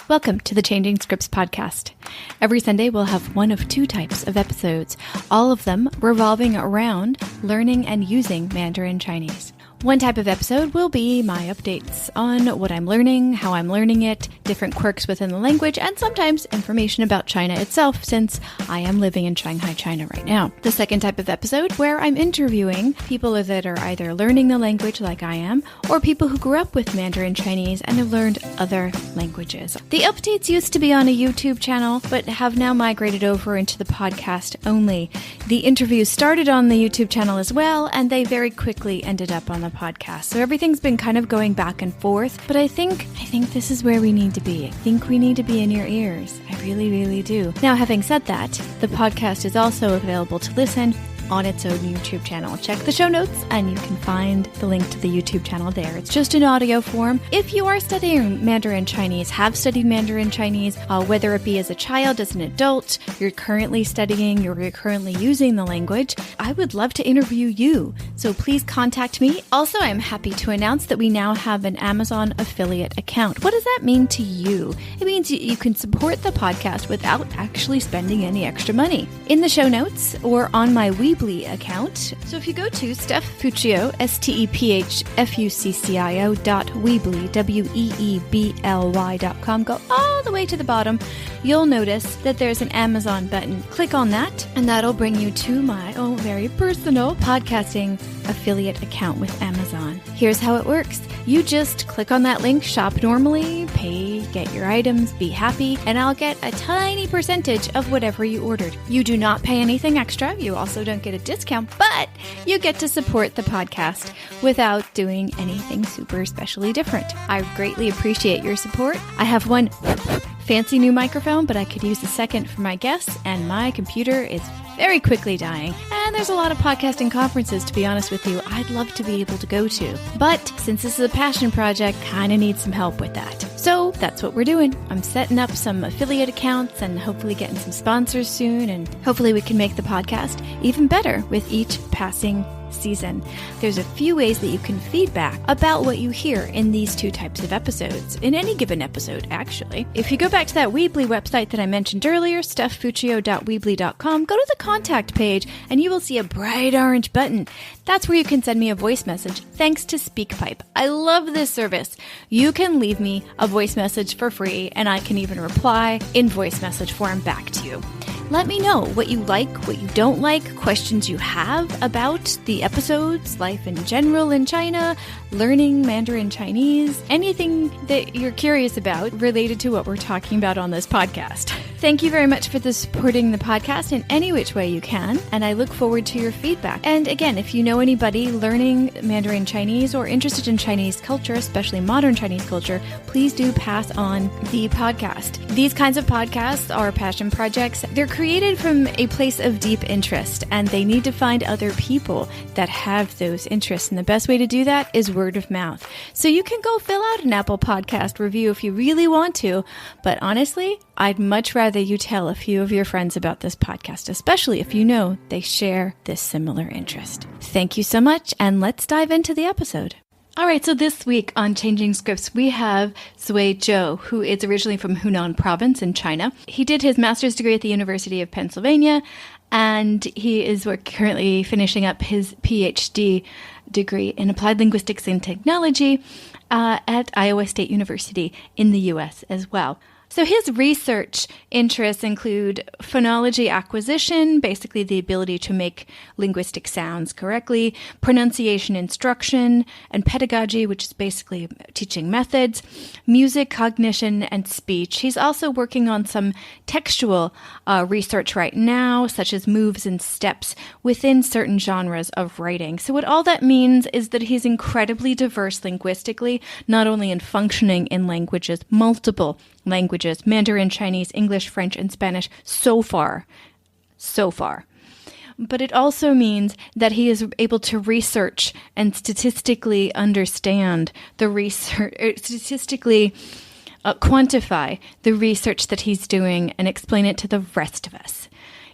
Welcome to the Changing Scripts podcast. Every Sunday we'll have one of two types of episodes, all of them revolving around learning and using Mandarin Chinese. One type of episode will be my updates on what I'm learning, how I'm learning it, different quirks within the language, and sometimes information about China itself, since I am living in Shanghai, China right now. The second type of episode, where I'm interviewing people that are either learning the language like I am, or people who grew up with Mandarin Chinese and have learned other languages. The updates used to be on a YouTube channel, but have now migrated over into the podcast only. The interviews started on the YouTube channel as well, and they very quickly ended up on the podcast. So everything's been kind of going back and forth, but I think this is where we need to be. I think we need to be in your ears. I really, really do. Now, having said that, the podcast is also available to listen on its own YouTube channel. Check the show notes and you can find the link to the YouTube channel there. It's just in audio form. If you are studying Mandarin Chinese, have studied Mandarin Chinese, whether it be as a child, as an adult, you're currently studying, you're currently using the language, I would love to interview you. So please contact me. Also, I'm happy to announce that we now have an Amazon affiliate account. What does that mean to you? It means you can support the podcast without actually spending any extra money. In the show notes or on my Weebly account. So if you go to Steph-Fuccio, stepfuccio.weebly, weebly.com, go all the way to the bottom, you'll notice that there's an Amazon button. Click on that, and that'll bring you to my own very personal podcasting affiliate account with Amazon. Here's how it works. You just click on that link, shop normally, pay, get your items, be happy, and I'll get a tiny percentage of whatever you ordered. You do not pay anything extra. You also don't get a discount, but you get to support the podcast without doing anything super specially different. I greatly appreciate your support. I have one fancy new microphone, but I could use a second for my guests, and my computer is very quickly dying. And there's a lot of podcasting conferences, to be honest with you, I'd love to be able to go to. But since this is a passion project, kind of need some help with that. So that's what we're doing. I'm setting up some affiliate accounts and hopefully getting some sponsors soon. And hopefully we can make the podcast even better with each passing season. There's a few ways that you can feedback about what you hear in these two types of episodes, in any given episode, actually. If you go back to that Weebly website that I mentioned earlier, stepfuccio.weebly.com, go to the contact page and you will see a bright orange button. That's where you can send me a voice message, thanks to SpeakPipe. I love this service. You can leave me a voice message for free, and I can even reply in voice message form back to you. Let me know what you like, what you don't like, questions you have about the episodes, life in general in China, learning Mandarin Chinese, anything that you're curious about related to what we're talking about on this podcast. Thank you very much for supporting the podcast in any which way you can, and I look forward to your feedback. And again, if you know anybody learning Mandarin Chinese or interested in Chinese culture, especially modern Chinese culture, please do pass on the podcast. These kinds of podcasts are passion projects. They're created from a place of deep interest, and they need to find other people that have those interests. And the best way to do that is word of mouth. So you can go fill out an Apple Podcast review if you really want to, but honestly, I'd much rather you tell a few of your friends about this podcast, especially if you know they share this similar interest. Thank you so much, and let's dive into the episode. All right, so this week on Changing Scripts, we have Ziwei, who is originally from Hunan province in China. He did his master's degree at the University of Pennsylvania, and he is currently finishing up his PhD degree in Applied Linguistics and Technology at Iowa State University in the U.S. as well. So his research interests include phonology acquisition, basically the ability to make linguistic sounds correctly, pronunciation instruction, and pedagogy, which is basically teaching methods, music, cognition, and speech. He's also working on some textual research right now, such as moves and steps within certain genres of writing. So what all that means is that he's incredibly diverse linguistically, not only in functioning in languages, multiple languages, Mandarin, Chinese, English, French, and Spanish, so far. But it also means that he is able to research and statistically understand the research, statistically quantify the research that he's doing and explain it to the rest of us.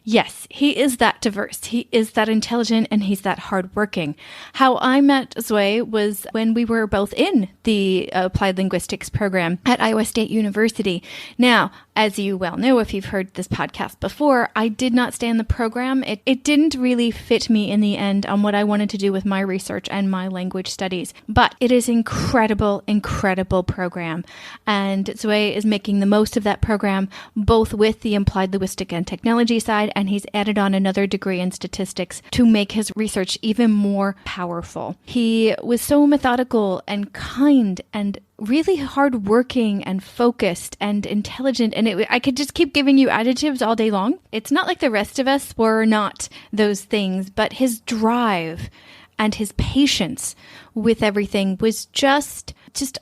Yes, he is that diverse. He is that intelligent and he's that hardworking. How I met Ziwei was when we were both in the Applied Linguistics program at Iowa State University. Now, as you well know, if you've heard this podcast before, I did not stay in the program. It didn't really fit me in the end on what I wanted to do with my research and my language studies. But it is incredible, incredible program. And Ziwei is making the most of that program, both with the Applied Linguistic and Technology side, and he's added on another degree in statistics to make his research even more powerful. He was so methodical and kind and really hardworking and focused and intelligent. And I could just keep giving you adjectives all day long. It's not like the rest of us were not those things, but his drive and his patience with everything was just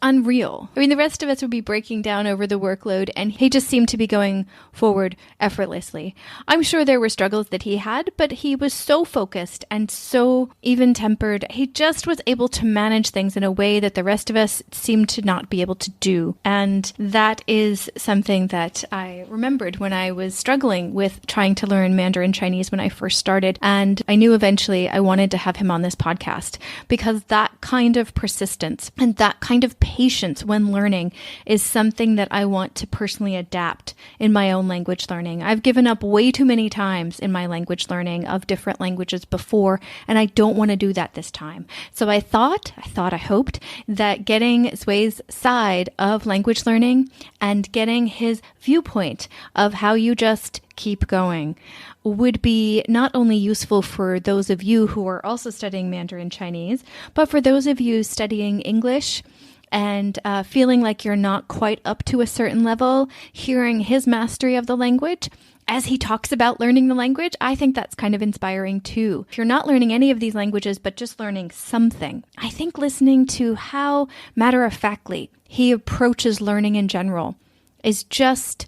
unreal. I mean, the rest of us would be breaking down over the workload, and he just seemed to be going forward effortlessly. I'm sure there were struggles that he had, but he was so focused and so even-tempered. He just was able to manage things in a way that the rest of us seemed to not be able to do. And that is something that I remembered when I was struggling with trying to learn Mandarin Chinese when I first started. And I knew eventually I wanted to have him on this podcast because that kind of persistence and that kind of patience when learning is something that I want to personally adapt in my own language learning. I've given up way too many times in my language learning of different languages before, and I don't want to do that this time. So I hoped that getting Ziwei's side of language learning and getting his viewpoint of how you just keep going would be not only useful for those of you who are also studying Mandarin Chinese, but for those of you studying English and feeling like you're not quite up to a certain level, hearing his mastery of the language as he talks about learning the language, I think that's kind of inspiring too. If you're not learning any of these languages, but just learning something, I think listening to how matter-of-factly he approaches learning in general is just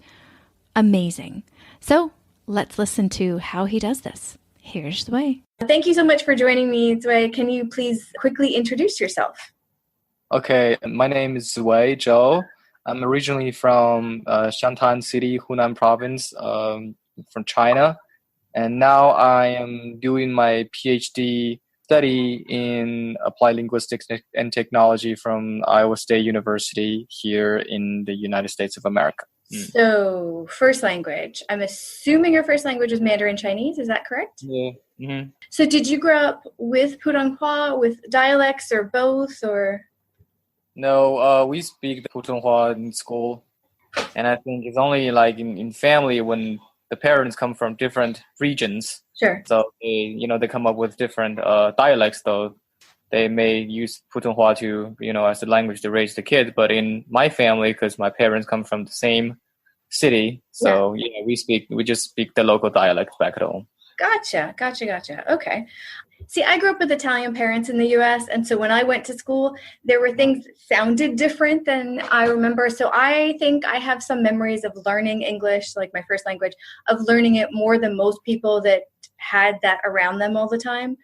amazing. So let's listen to how he does this. Here's Ziwei. Thank you so much for joining me, Ziwei. Can you please quickly introduce yourself? Okay, my name is Ziwei Zhou. I'm originally from Shantan City, Hunan province, from China. And now I am doing my PhD study in applied linguistics and technology from Iowa State University here in the United States of America. So, first language. I'm assuming your first language is Mandarin Chinese. Is that correct? Yeah. Mm-hmm. So, did you grow up with Putonghua, with dialects, or both, or? No, we speak Putonghua in school. And I think it's only like in family when the parents come from different regions. Sure. So, they come up with different dialects, though. They may use Putonghua to, as a language to raise the kids. But in my family, because my parents come from the same city, so we just speak the local dialect back at home. Gotcha. Okay. See, I grew up with Italian parents in the U.S., and so when I went to school, there were things that sounded different than I remember. So I think I have some memories of learning English, like my first language, of learning it more than most people that had that around them all the time.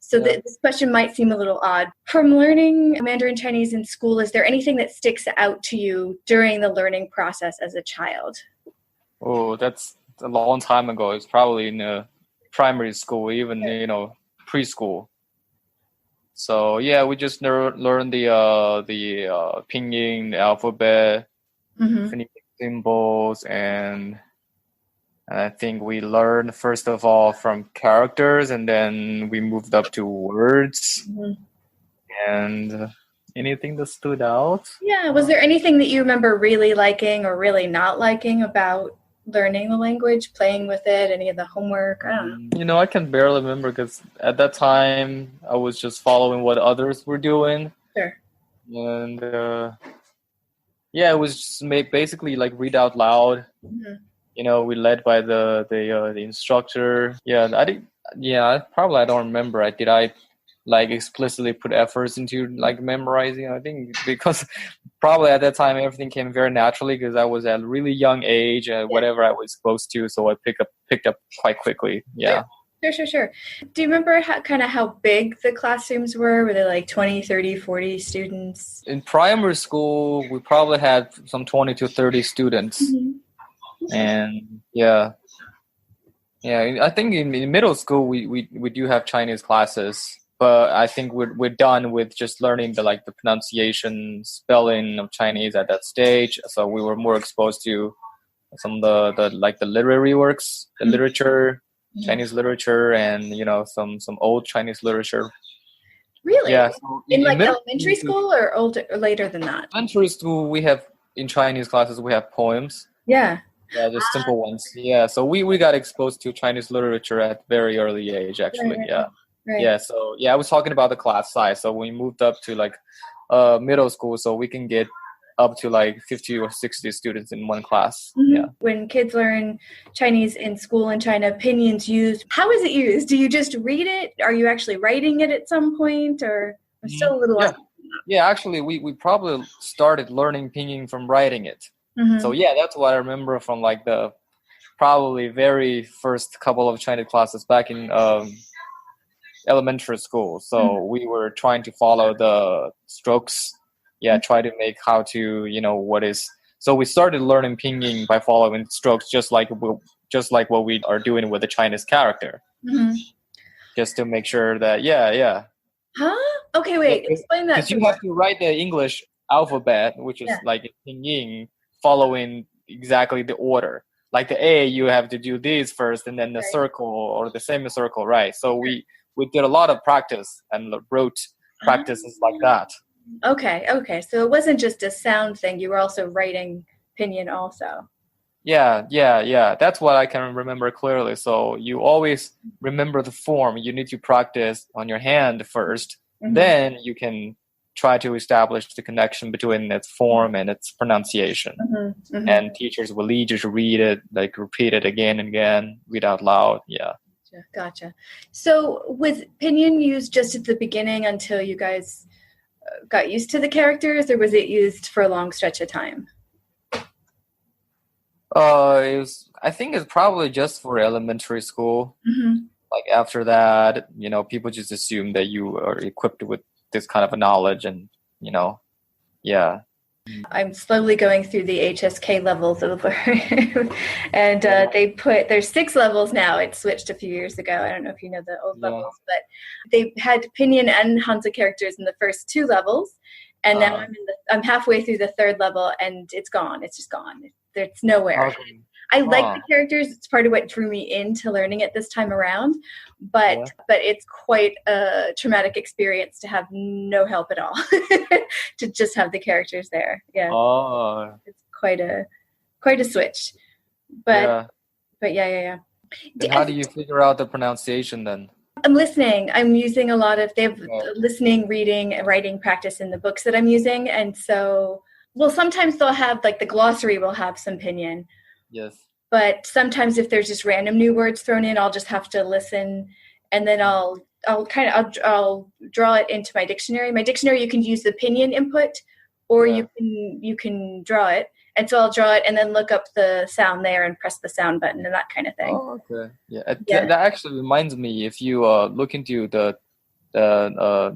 So this question might seem a little odd. From learning Mandarin Chinese in school, is there anything that sticks out to you during the learning process as a child? Oh, that's a long time ago. It's probably in primary school, even, preschool. So, we just learned the pinyin, the alphabet, phonetic symbols, and I think we learned, first of all, from characters, and then we moved up to words. And anything that stood out? Yeah. Was there anything that you remember really liking or really not liking about learning the language, playing with it, any of the homework? I don't know. I can barely remember because at that time, I was just following what others were doing. Sure. And, it was just basically like read out loud. We led by the instructor. I don't remember. Did I like explicitly put efforts into like memorizing? I think because probably at that time everything came very naturally because I was at a really young age and whatever I was exposed to, so I picked up quite quickly. Yeah. Sure. Do you remember how big the classrooms were? Were they like 20, 30, 40 students? In primary school, we probably had some 20 to 30 students. And Yeah, I think in middle school we do have Chinese classes, but I think we're done with just learning the pronunciation, spelling of Chinese at that stage. So we were more exposed to some of the literary works, the literature, Chinese literature, and some old Chinese literature. Really? Yeah. So In like middle elementary school or older or later than that? elementary school, we have in Chinese classes we have poems. Yeah. Yeah, just simple ones. Yeah, so we got exposed to Chinese literature at very early age, actually. Right. Yeah. Right. Yeah, so I was talking about the class size. So we moved up to middle school, so we can get up to 50 or 60 students in one class. Mm-hmm. Yeah. When kids learn Chinese in school in China, pinyin's used. How is it used? Do you just read it? Are you actually writing it at some point, or I'm still a little? Yeah, actually, we probably started learning pinyin from writing it. Mm-hmm. So yeah, that's what I remember from the probably very first couple of Chinese classes back in elementary school. So we were trying to follow the strokes. Yeah, try to make how to what is. So we started learning pinyin by following strokes, just like what we are doing with the Chinese character, just to make sure that yeah. Huh? Okay, wait. Explain that. Because you have to write the English alphabet, which is like pinyin, following exactly the order. Like the A, you have to do these first, and then the circle or the semicircle, right? So we did a lot of practice and wrote practices like that. Okay. So it wasn't just a sound thing. You were also writing pinyin also. Yeah. That's what I can remember clearly. So you always remember the form. You need to practice on your hand first. Then you can try to establish the connection between its form and its pronunciation. And teachers will lead you to read it, repeat it again and again, read out loud. Yeah. Gotcha. So was pinyin used just at the beginning until you guys got used to the characters, or was it used for a long stretch of time? I think it's probably just for elementary school. After that, people just assume that you are equipped with this kind of a knowledge, and yeah. I'm slowly going through the HSK levels of and there's 6 levels now. It switched a few years ago. I don't know if you know the old levels, but they had pinyin and Hanzi characters in the first 2 levels, and now I'm halfway through the 3rd level, and it's gone. It's just gone. It's nowhere. Okay. I like the characters. It's part of what drew me into learning it this time around, but it's quite a traumatic experience to have no help at all, to just have the characters there. Yeah. Oh. It's quite a switch, but yeah. And how do you figure out the pronunciation then? I'm listening. I'm using they have listening, reading, and writing practice in the books that I'm using, and so sometimes they'll have the glossary will have some pinyin. Yes. But sometimes if there's just random new words thrown in, I'll just have to listen, and then I'll draw it into my dictionary. My dictionary, you can use the pinyin input, or you can draw it. And so I'll draw it and then look up the sound there and press the sound button and that kind of thing. Oh, okay. Yeah. That actually reminds me, if you look into the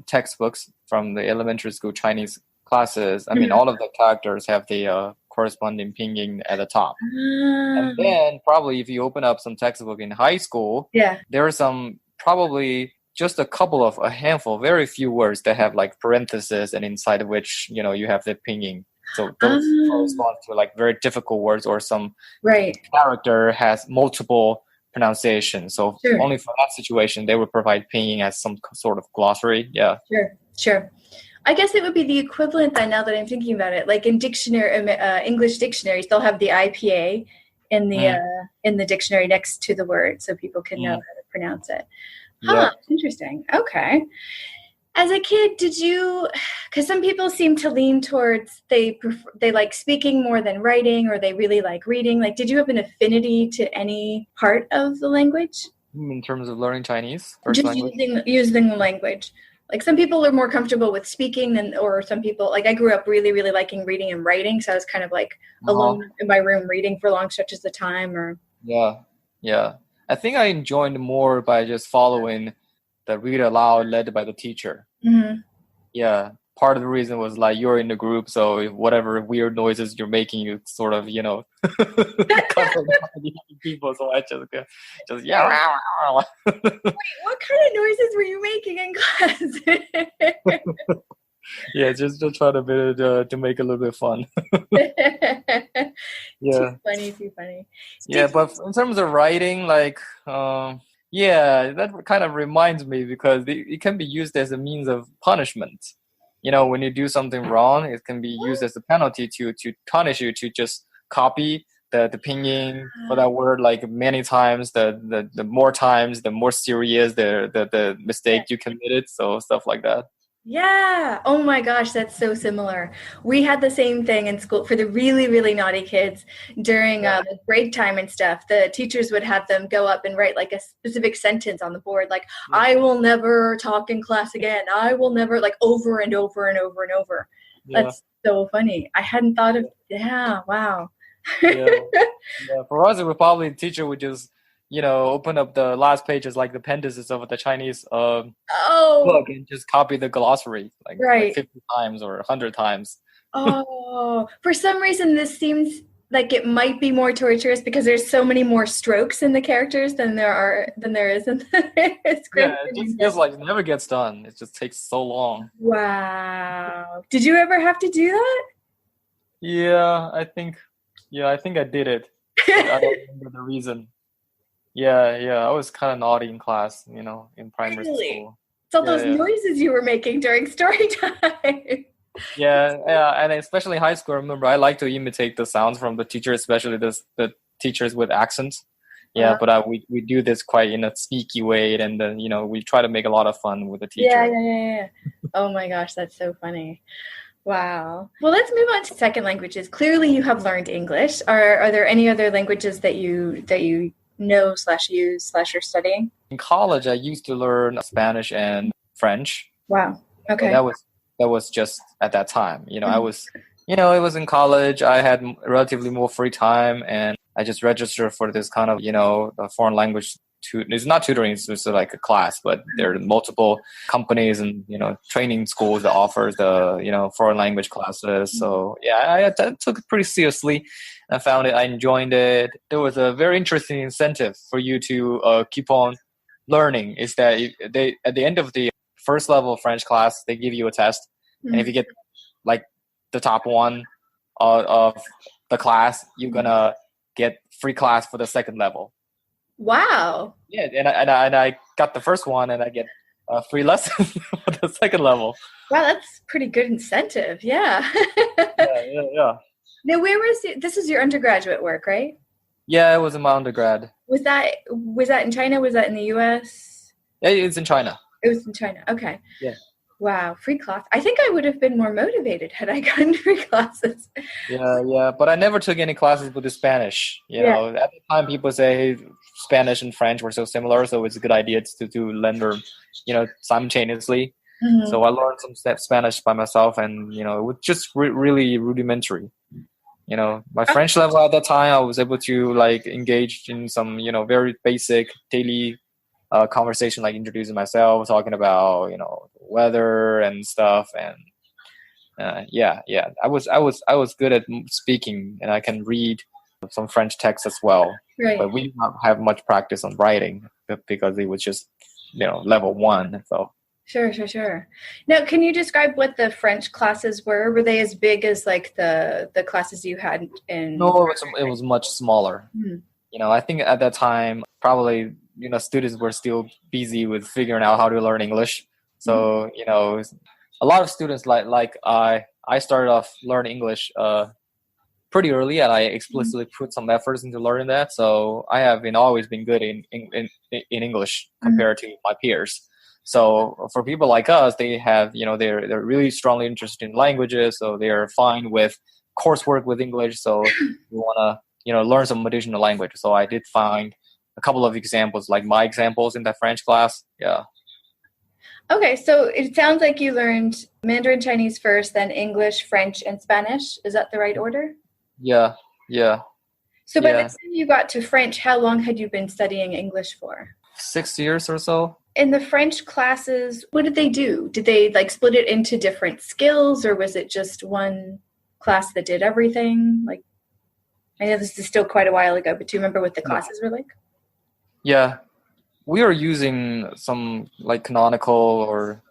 textbooks from the elementary school Chinese classes, I mean, all of the characters have the corresponding pinyin at the top. And then probably if you open up some textbook in high school, there are some probably just a handful, very few words that have parentheses, and inside of which, you have the pinyin. So those correspond to very difficult words, or some character has multiple pronunciations. So only for that situation, they would provide pinyin as some sort of glossary. Yeah. Sure. I guess it would be the equivalent then, now that I'm thinking about it. Like in English dictionaries, they'll have the IPA in the dictionary next to the word, so people can know how to pronounce it. Interesting. Okay. As a kid, did you? Because some people seem to lean towards they like speaking more than writing, or they really like reading. Did you have an affinity to any part of the language? In terms of learning Chinese, using the language. Some people are more comfortable with speaking or some people, I grew up really, really liking reading and writing. So I was kind of alone in my room reading for long stretches of time Yeah. I think I enjoyed more by just following the read aloud led by the teacher. Yeah. part of the reason was like you're in the group, so whatever weird noises you're making, you sort of, cover the people. So I just yeah. Wait, what kind of noises were you making in class? Yeah, just to try to make it a little bit fun. Yeah. Too funny. Yeah, but in terms of writing, like, yeah, that kind of reminds me because it can be used as a means of punishment. When you do something wrong, it can be used as a penalty to punish you, to just copy the pinyin for that word like many times. The more times, the more serious the mistake you committed. So stuff like that. Yeah. Oh my gosh, that's so similar. We had the same thing in school for the really, really naughty kids during the break time and stuff. The teachers would have them go up and write like a specific sentence on the board, like, I will never talk in class again. I will never, like, over and over and over and over. Yeah. That's so funny. I hadn't thought of, wow. Yeah. For us, the teacher would just, open up the last pages, like the appendices of the Chinese book, and just copy the glossary like 50 times or 100 times. For some reason, this seems like it might be more torturous because there's so many more strokes in the characters than there is in the script. Yeah, it just feels like it never gets done. It just takes so long. Wow. Did you ever have to do that? Yeah, I think I did it. I don't remember the reason. Yeah, I was kind of naughty in class, in primary school. It's all those noises you were making during story time. Yeah, and especially high school, I remember I like to imitate the sounds from the teachers, especially the teachers with accents. Yeah, but we do this quite in a sneaky way, and then, we try to make a lot of fun with the teacher. Yeah. Oh my gosh, that's so funny. Wow. Well, let's move on to second languages. Clearly, you have learned English. Are there any other languages that you know/use/ are studying? In college, I used to learn Spanish and French. Wow. Okay. That was just at that time. I was, it was in college. I had relatively more free time, and I just registered for this kind of, a foreign language. It's not tutoring, it's just like a class, but there are multiple companies and, training schools that offers the, foreign language classes. So yeah, I took it pretty seriously. I found it, I enjoyed it. There was a very interesting incentive for you to keep on learning, is that they, at the end of the first level French class, they give you a test. And if you get like the top one of the class, you're gonna get free class for the second level. Wow. Yeah, and I got the first one, and I get free lessons for the second level. Wow, that's pretty good incentive. Yeah. Yeah. Now, this is your undergraduate work, right? Yeah, it was in my undergrad. Was that in China? Was that in the US? Yeah, it's in China. It was in China. Okay. Yeah. Wow, free class. I think I would have been more motivated had I gotten free classes. Yeah, but I never took any classes with the Spanish. At the time, people say Spanish and French were so similar, so it's a good idea to learn them, simultaneously. Mm-hmm. So I learned some Spanish by myself, and it was just really rudimentary. My French level at that time, I was able to like engage in some very basic daily conversation, like introducing myself, talking about weather and stuff, and I was good at speaking, and I can read some French text as well. Right. But we did not have much practice on writing because it was just level 1. So sure. Now, can you describe what the French classes were? Were they as big as like the classes you had in? No, it was much smaller. Mm-hmm. I think at that time probably students were still busy with figuring out how to learn English. So, a lot of students like I started off learning English pretty early, and I explicitly put some efforts into learning that. So I have always been good in English compared to my peers. So for people like us, they have, they're really strongly interested in languages. So they're fine with coursework with English. So you want to, learn some additional language. So I did find a couple of examples, like my examples in that French class. Yeah. Okay, so it sounds like you learned Mandarin Chinese first, then English, French, and Spanish. Is that the right order? Yeah. So by the time you got to French, how long had you been studying English for? 6 years or so. In the French classes, what did they do? Did they like split it into different skills, or was it just one class that did everything? Like, I know this is still quite a while ago, but do you remember what the classes were like? Yeah, we are using some like canonical or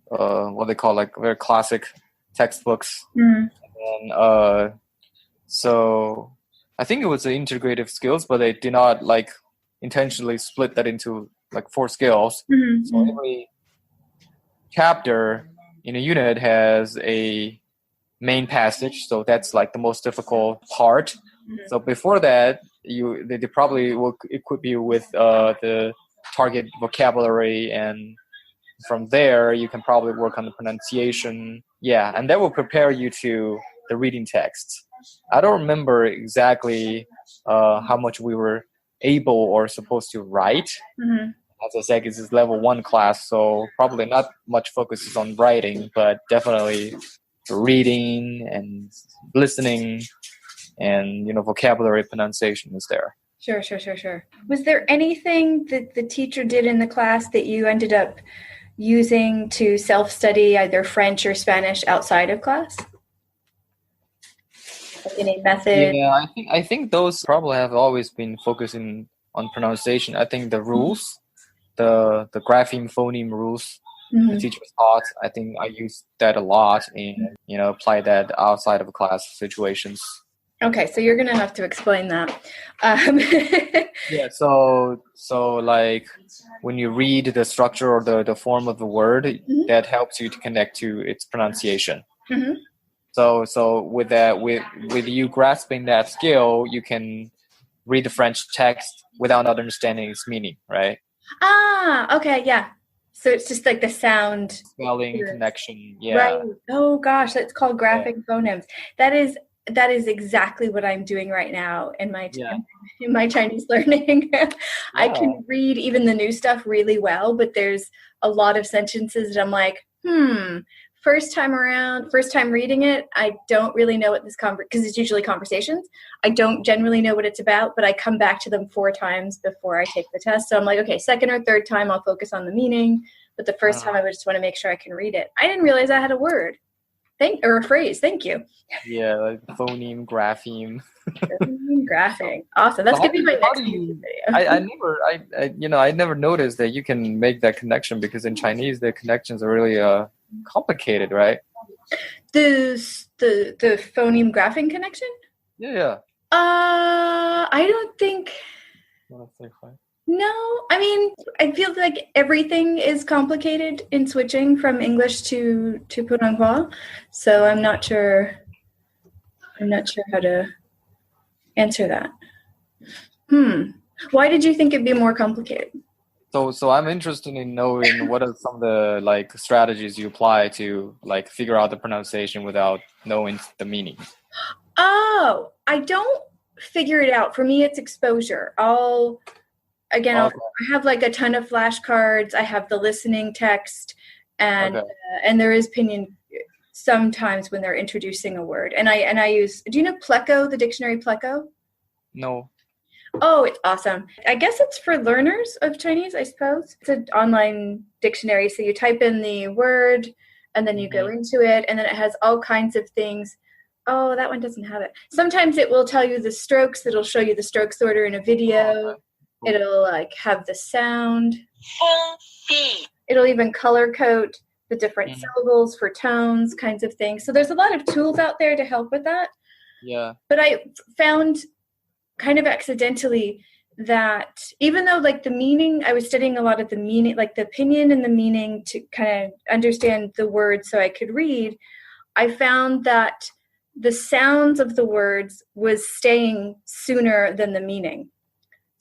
what they call like very classic textbooks. And so I think it was the integrative skills, but they did not like intentionally split that into like 4 skills. So every chapter in a unit has a main passage, so that's like the most difficult part. So before that, they probably will equip you with the target vocabulary, and from there you can probably work on the pronunciation. Yeah, and that will prepare you to the reading text. I don't remember exactly how much we were able or supposed to write. As I said, it's level 1 class, so probably not much focus is on writing, but definitely reading and listening and, you know, vocabulary pronunciation is there. Sure. Was there anything that the teacher did in the class that you ended up using to self-study either French or Spanish outside of class? Like any method? Yeah, I think those probably have always been focusing on pronunciation. I think the rules, the grapheme phoneme rules the teachers taught, I think I used that a lot and, you know, apply that outside of class situations. Okay, so you're gonna have to explain that. Yeah, so like when you read the structure or the form of the word, that helps you to connect to its pronunciation. So with that, with you grasping that skill, you can read the French text without understanding its meaning, right? Okay, yeah. So it's just like the sound, spelling connection. Yeah. Right. Oh gosh, that's called graphic phonemes. That is exactly what I'm doing right now in my in my Chinese learning. I can read even the new stuff really well, but there's a lot of sentences that I'm like, first time reading it, I don't really know what this because it's usually conversations. I don't generally know what it's about, but I come back to them 4 times before I take the test. So I'm like, okay, second or third time I'll focus on the meaning, but the first time I just want to make sure I can read it. I didn't realize I had a word. Or a phrase. Thank you. Yeah, like phoneme, grapheme. Graphing. Awesome. That's gonna be my next video. I never noticed that you can make that connection, because in Chinese the connections are really complicated, right? The phoneme graphing connection? Yeah. I don't think. No, I mean, I feel like everything is complicated in switching from English to Putonghua, so I'm not sure how to answer that. Why did you think it'd be more complicated? So I'm interested in knowing what are some of the like strategies you apply to like figure out the pronunciation without knowing the meaning. Oh, I don't figure it out. For me, it's exposure. I have like a ton of flashcards. I have the listening text, and there is pinyin sometimes when they're introducing a word. And I use. Do you know Pleco, the dictionary Pleco? No. Oh, it's awesome. I guess it's for learners of Chinese, I suppose. It's an online dictionary, so you type in the word, and then you go into it, and then it has all kinds of things. Oh, that one doesn't have it. Sometimes it will tell you the strokes. It'll show you the strokes order in a video. It'll like have the sound. It'll even color code the different syllables for tones, kinds of things. So there's a lot of tools out there to help with that. Yeah. But I found kind of accidentally that even though like the meaning, I was studying a lot of the meaning, like the pinyin and the meaning to kind of understand the words so I could read, I found that the sounds of the words was staying sooner than the meaning.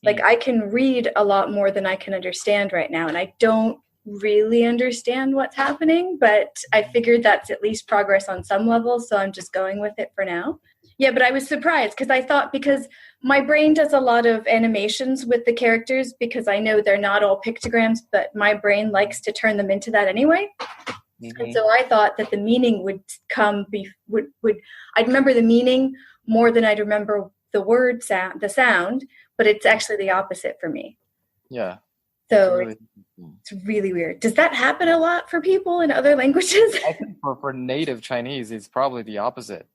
Like I can read a lot more than I can understand right now, and I don't really understand what's happening, but I figured that's at least progress on some level, so I'm just going with it for now. Yeah, but I was surprised because my brain does a lot of animations with the characters, because I know they're not all pictograms, but my brain likes to turn them into that anyway. And so I thought that the meaning would come, I'd remember the meaning more than I'd remember the word sound, the sound, but it's actually the opposite for me. Yeah. So it's really weird. Does that happen a lot for people in other languages? I think for native Chinese, it's probably the opposite.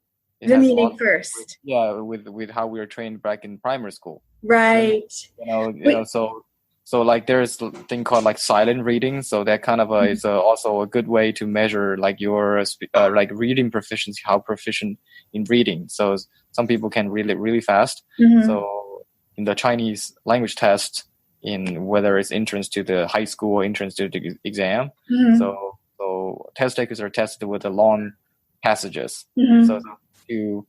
The meaning first. With how we were trained back in primary school. Right. So like there's a thing called like silent reading. So that kind of is also a good way to measure like your like reading proficiency, how proficient in reading. So some people can read it really fast. So in the Chinese language test, in whether it's entrance to the high school or entrance to the exam, so test takers are tested with the long passages. So to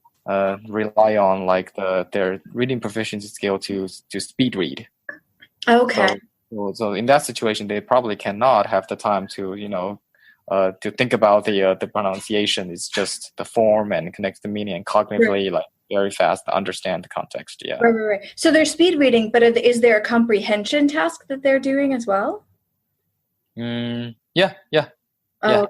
rely on like their reading proficiency skill to speed read. Okay. So in that situation, they probably cannot have the time to to think about the pronunciation. It's just the form and connect the meaning and cognitively like very fast to understand the context. Yeah. Right. So they're speed reading, but is there a comprehension task that they're doing as well? Yeah. Oh.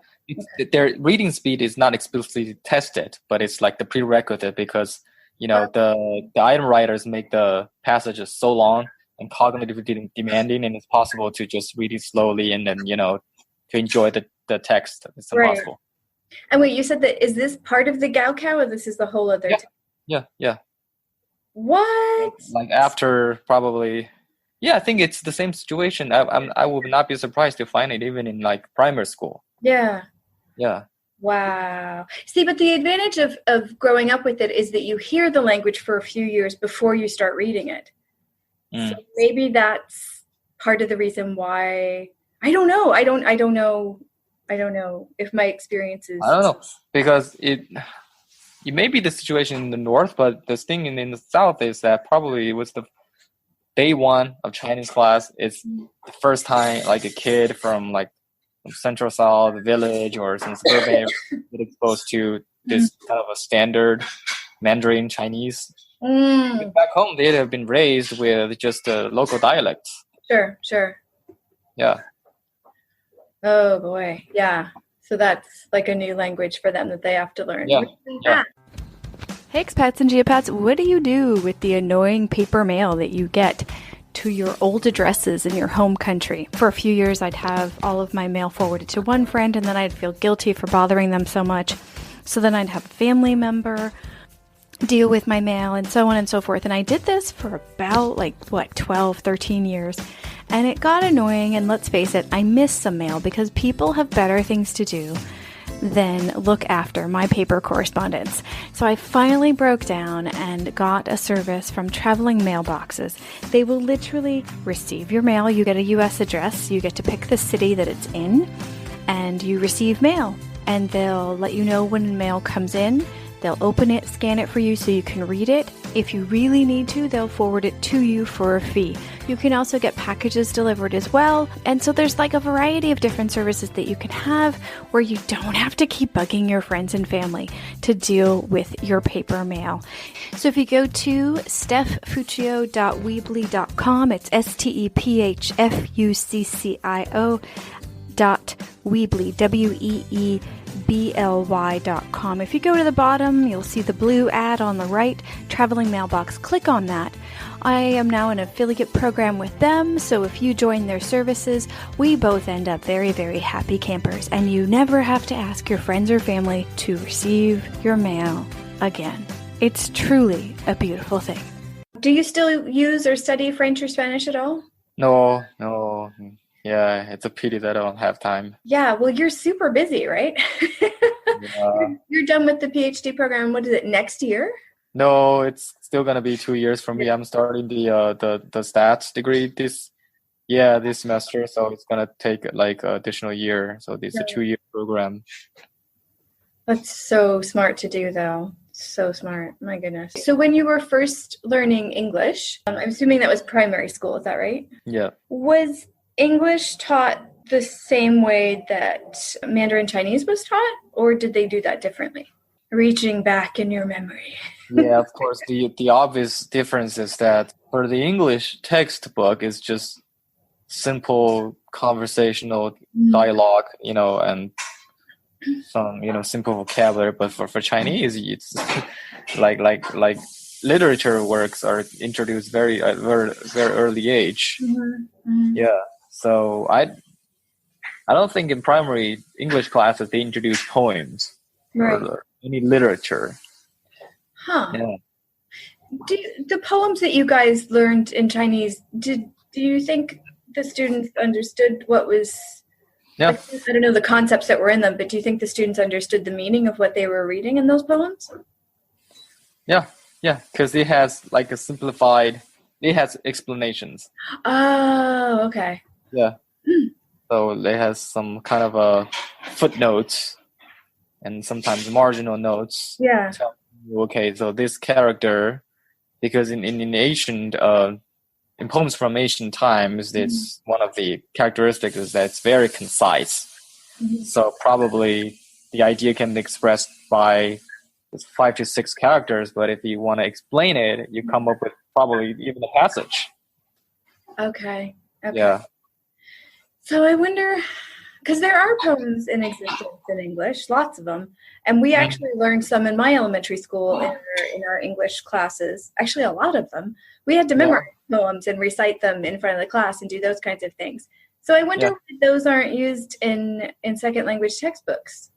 Their reading speed is not explicitly tested, but it's like the prerequisite because the item writers make the passages so long and cognitively demanding, and it's possible to just read it slowly and then to enjoy the text. It's impossible. And wait, you said that is this part of the Gaokao, or this is the whole other? Yeah. What? Like after probably. Yeah, I think it's the same situation. I would not be surprised to find it even in like primary school. Yeah. Wow. See, but the advantage of growing up with it is that you hear the language for a few years before you start reading it. So maybe that's part of the reason why. I don't know. I don't know if my experience is. I don't know because it may be the situation in the north, but the thing in the south is that probably it was the day one of Chinese class. It's the first time like a kid from Central South village or some suburban get exposed to this kind of a standard Mandarin Chinese. Back home, they'd have been raised with just local dialects. Sure. Yeah. Oh boy, yeah. So that's like a new language for them that they have to learn. Yeah. Hey expats and geopats, what do you do with the annoying paper mail that you get to your old addresses in your home country? For a few years, I'd have all of my mail forwarded to one friend, and then I'd feel guilty for bothering them so much. So then I'd have a family member deal with my mail and so on and so forth. And I did this for about 12, 13 years. And it got annoying, and let's face it, I miss some mail because people have better things to do than look after my paper correspondence. So I finally broke down and got a service from traveling mailboxes. They will literally receive your mail. You get a US address. You get to pick the city that it's in, and you receive mail. And they'll let you know when mail comes in. They'll open it, scan it for you so you can read it. If you really need to, they'll forward it to you for a fee. You can also get packages delivered as well. And so there's a variety of different services that you can have where you don't have to keep bugging your friends and family to deal with your paper mail. So if you go to stephfuccio.weebly.com, it's stephfuccio.weebly, weebly.com. If you go to the bottom, you'll see the blue ad on the right, traveling mailbox. Click on that. I am now in an affiliate program with them, so if you join their services, we both end up very, very happy campers, and you never have to ask your friends or family to receive your mail again. It's truly a beautiful thing. Do you still use or study French or Spanish at all? No. Yeah, it's a pity that I don't have time. Yeah, well, you're super busy, right? Yeah. You're done with the PhD program. What is it, next year? No, it's still gonna be 2 years for me. I'm starting the stats degree this semester, so it's gonna take additional year. So this is a 2-year program. That's so smart to do, though. So smart. My goodness. So when you were first learning English, I'm assuming that was primary school. Is that right? Yeah. Was English taught the same way that Mandarin Chinese was taught, or did they do that differently? Reaching back in your memory. Yeah, of course. The obvious difference is that for the English textbook, it's just simple conversational dialogue, and some simple vocabulary. But for Chinese, it's like literature works are introduced very very early age. Yeah. So I don't think in primary English classes they introduce poems or any literature. Huh. Yeah. The poems that you guys learned in Chinese, do you think the students understood what was, Yeah. like, I don't know the concepts that were in them, but do you think the students understood the meaning of what they were reading in those poems? Yeah, because it has like it has explanations. Oh, okay. Yeah. So it has some kind of a footnotes and sometimes marginal notes. Yeah. Tell you, okay, so this character, because in ancient in poems from ancient times, it's one of the characteristics is that it's very concise. So probably the idea can be expressed by 5 to 6 characters, but if you want to explain it, you come up with probably even a passage. Okay. Yeah. So I wonder, because there are poems in existence in English, lots of them, and we actually learned some in my elementary school in our English classes. Actually, a lot of them. We had to memorize poems and recite them in front of the class and do those kinds of things. So I wonder why those aren't used in second language textbooks.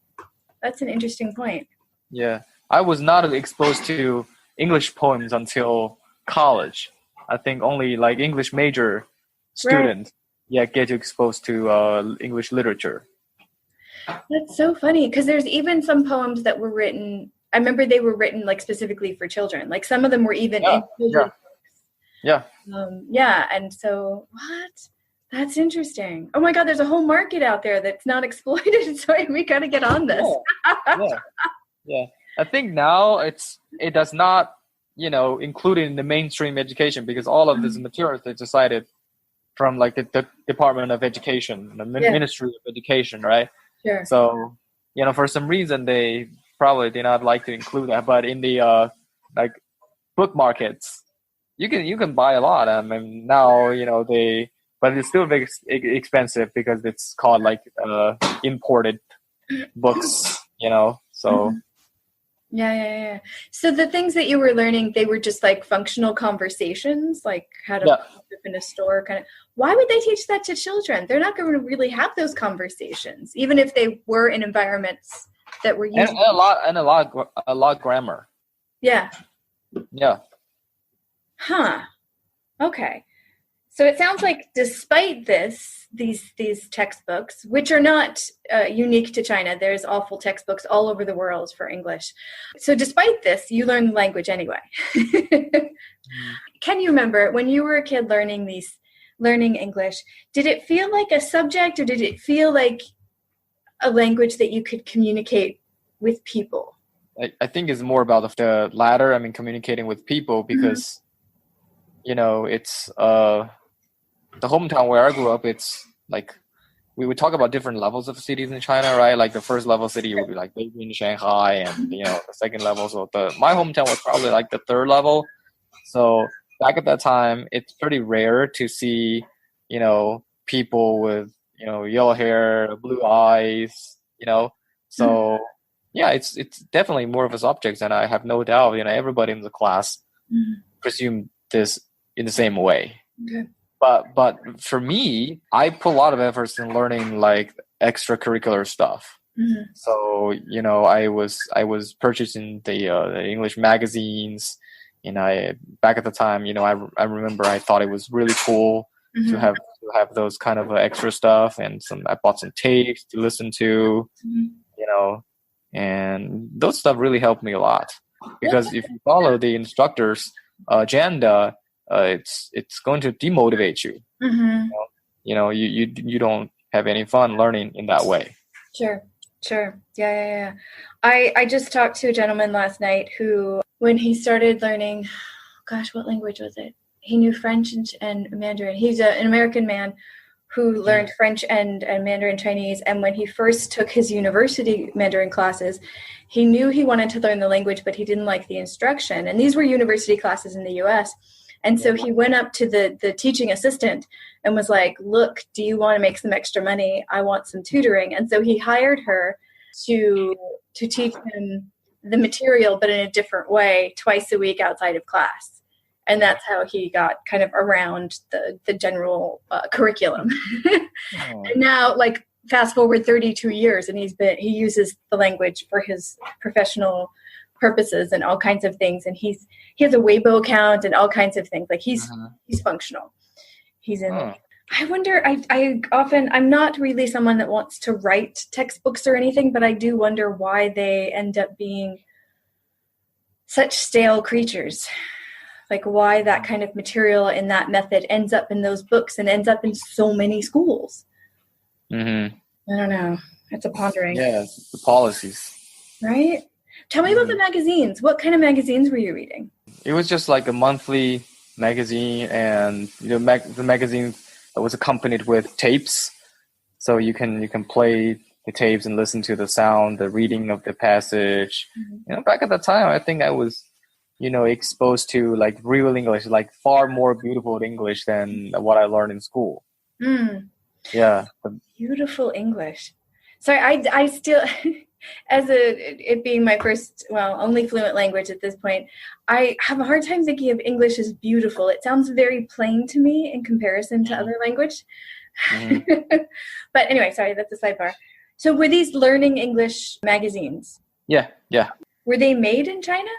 That's an interesting point. Yeah. I was not exposed to English poems until college. I think only like English major students get exposed to English literature. That's so funny because there's even some poems that were written. I remember they were written like specifically for children. Like some of them were even in children's books. Yeah. And so what? That's interesting. Oh my God, there's a whole market out there that's not exploited. So we got to get on this. Yeah. I think now it does not, include in the mainstream education because all of these materials they decided from like the Department of Education, the Ministry of Education, right? Sure. So, for some reason they probably did not like to include that, but in the like book markets, you can buy a lot. I mean, now but it's still very expensive because it's called like imported books, so. Yeah. So the things that you were learning, they were just like functional conversations, like how to in a store kind of. Why would they teach that to children? They're not going to really have those conversations, even if they were in environments that were using and a lot grammar. Yeah. Yeah. Huh. Okay. So it sounds like despite these textbooks, which are not unique to China, there's awful textbooks all over the world for English. So despite this, you learn the language anyway. Can you remember when you were a kid learning English, did it feel like a subject or did it feel like a language that you could communicate with people? I think it's more about the latter. I mean, communicating with people because, it's the hometown where I grew up, it's like we would talk about different levels of cities in China, right? Like the first level city would be like Beijing, Shanghai, and the second level. So my hometown was probably like the third level. So back at that time, it's pretty rare to see, people with yellow hair, blue eyes, So it's definitely more of a subject, and I have no doubt, everybody in the class presumed this in the same way. Okay. But for me, I put a lot of efforts in learning like extracurricular stuff. So I was purchasing the English magazines, and back at the time, I remember I thought it was really cool to have those kind of extra stuff, and I bought some tapes to listen to, and those stuff really helped me a lot because if you follow the instructor's agenda. It's going to demotivate you. You don't have any fun learning in that way. Sure. Yeah. I just talked to a gentleman last night who, when he started learning, what language was it? He knew French and Mandarin. He's an American man who learned French and Mandarin Chinese. And when he first took his university Mandarin classes, he knew he wanted to learn the language, but he didn't like the instruction. And these were university classes in the U.S., and so he went up to the teaching assistant and was like, look, do you want to make some extra money? I want some tutoring. And so he hired her to teach him the material, but in a different way, twice a week outside of class. And that's how he got kind of around the general curriculum. Oh. And now, like, fast forward 32 years, and he uses the language for his professional purposes and all kinds of things. And he has a Weibo account and all kinds of things. Like, he's functional. He's in. Oh. I wonder. I'm not really someone that wants to write textbooks or anything, but I do wonder why they end up being such stale creatures. Like, why that kind of material and that method ends up in those books and ends up in so many schools. Mm-hmm. I don't know. It's a pondering. Yeah, the policies. Right? Tell me about the magazines. What kind of magazines were you reading? It was just like a monthly magazine, and the magazine was accompanied with tapes, so you can play the tapes and listen to the sound, the reading of the passage. Back at the time, I think I was exposed to like real English, like far more beautiful English than what I learned in school. Yeah. Beautiful English. Sorry, I still, it being my first, only fluent language at this point, I have a hard time thinking of English as beautiful. It sounds very plain to me in comparison to other language. But anyway, sorry, that's a sidebar. So were these learning English magazines? Yeah. Were they made in China?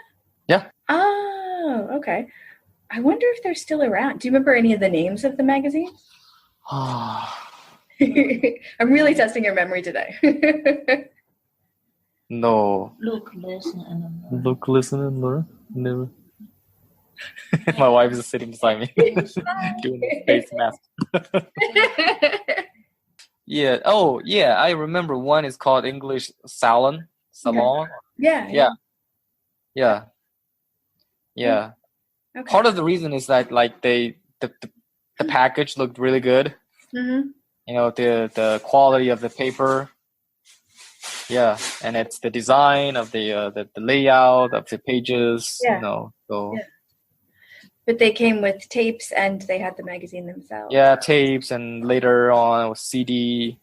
Yeah. Oh, okay. I wonder if they're still around. Do you remember any of the names of the magazines? I'm really testing your memory today. No. Look, listen, and learn. Look, listen, and learn. Never. My wife is sitting beside me doing the face mask. Yeah. Oh, yeah. I remember one is called English Salon. Yeah. Okay. Part of the reason is that like the package looked really good. The quality of the paper. Yeah, and it's the design of the layout of the pages. Yeah. But they came with tapes and they had the magazine themselves. Yeah, tapes, and later on it was CD.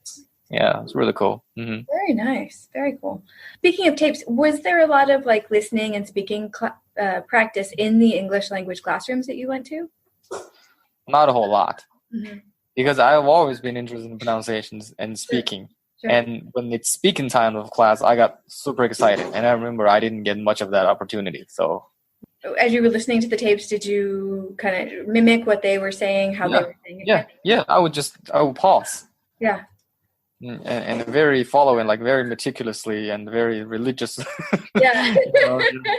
Yeah, it's really cool. Very nice. Very cool. Speaking of tapes, was there a lot of like listening and speaking practice in the English language classrooms that you went to? Not a whole lot, because I've always been interested in pronunciations and speaking. Sure. And when it's speaking time of class, I got super excited. And I remember I didn't get much of that opportunity. So as you were listening to the tapes, did you kind of mimic what they were saying, how they were saying it? Yeah. I would pause. Yeah. And very following, like very meticulously and very religious. Yeah.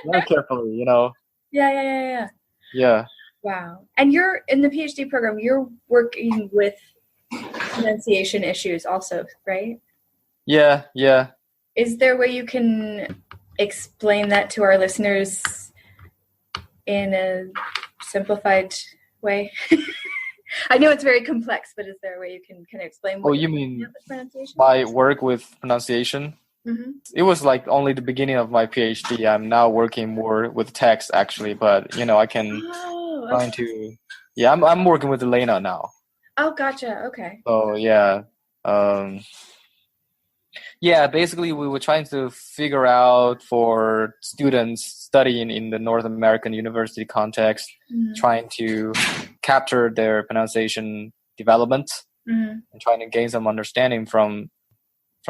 Very carefully, Yeah. Yeah. Wow. And you're in the PhD program, you're working with pronunciation issues also, right? Yeah. Is there a way you can explain that to our listeners in a simplified way? I know it's very complex, but is there a way you can kind of explain what you mean pronunciation? my work with pronunciation? It was like only the beginning of my PhD. I'm now working more with text actually, but I can trying to. Yeah, I'm working with Elena now. Oh, gotcha. Okay. So yeah. Basically we were trying to figure out for students studying in the North American university context, trying to capture their pronunciation development and trying to gain some understanding from